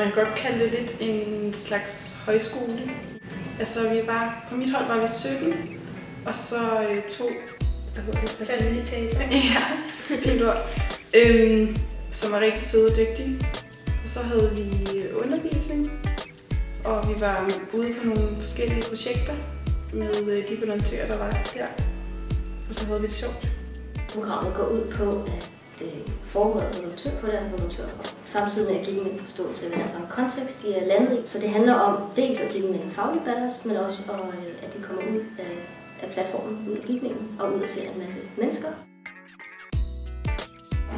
Man kan godt kalde det lidt en slags højskole. Altså på mit hold var vi 17, og så to facilitatorer. Ja, fint ord. Som var rigtig søde og dygtige. Og så havde vi undervisning, og vi var ude på nogle forskellige projekter med de volontører, der var der. Og så havde vi det sjovt. Programmet går ud på at forberede volontører på deres volontørhold, samtidig med at give dem en forståelse af, hvad det er for en kontekst, de er landet i. Så det handler om dels at give dem en faglig ballast, men også at de kommer ud af platformen, ud af bygningen og ud og ser en masse mennesker.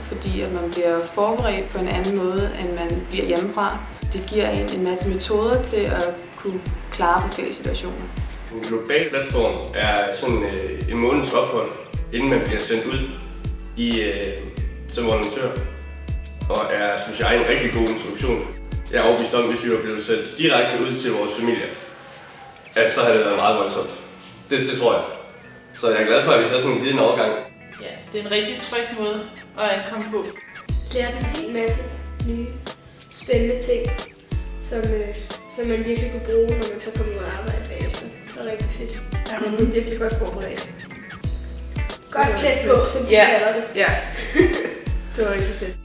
Fordi at man bliver forberedt på en anden måde, end man bliver hjemmefra. Det giver en masse metoder til at kunne klare forskellige situationer. En global platform er sådan en måneds ophold, inden man bliver sendt ud som volontør. Og er, synes jeg, en rigtig god introduktion. Jeg er overbevist om, hvis vi var blevet sendt direkte ud til vores familie, at så havde det været meget voldsomt. Det tror jeg. Så jeg er glad for, at vi havde sådan en liden overgang. Ja, det er en rigtig tryg måde at ankomme på. Lærte en hel masse nye, spændende ting, som man virkelig kunne bruge, når man så kommer ud og arbejde bagefter. Det var rigtig fedt. Ja, man blev virkelig godt forberedt. Godt klædt på, som de kalder det. Ja, det var rigtig fedt.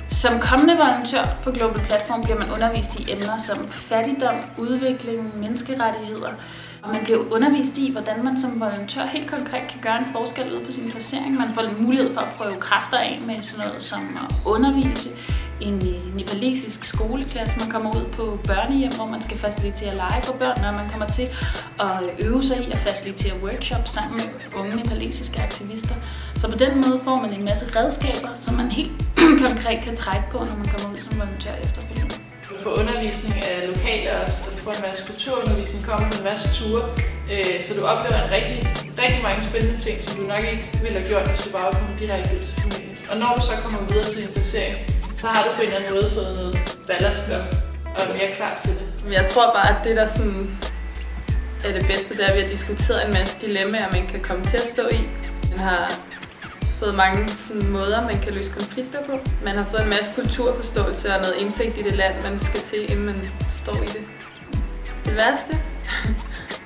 Som kommende volontør på Global Platform bliver man undervist i emner som fattigdom, udvikling, menneskerettigheder. Og man bliver undervist i, hvordan man som volontør helt konkret kan gøre en forskel ud på sin placering. Man får mulighed for at prøve kræfter af med sådan noget som at undervise i en nepalesisk skoleklasse. Man kommer ud på børnehjem, hvor man skal facilitere lege for børn, og man kommer til at øve sig i at facilitere workshops sammen med unge nepalesiske aktivister. Så på den måde får man en masse redskaber, som man helt konkret kan trække på, når man kommer ud som volontør efterfølgende. Du får undervisning af lokale også, og du får en masse kulturundervisning, kommer på en masse ture, så du oplever rigtig mange spændende ting, som du nok ikke ville have gjort, hvis du bare kom direkte ud til familien. Og når du så kommer videre til en placering, så har du på en eller anden måde fået noget ballast og er mere klar til det. Jeg tror bare, at det der sådan er det bedste, det er, at vi har diskuteret en masse dilemmaer, man kan komme til at stå i. Man har fået mange sådan, måder, man kan løse konflikter på. Man har fået en masse kulturforståelse og noget indsigt i det land, man skal til, inden man står i det. Det værste,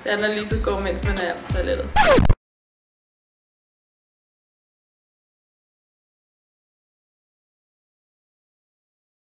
det er, når lyset går, mens man er på toilettet.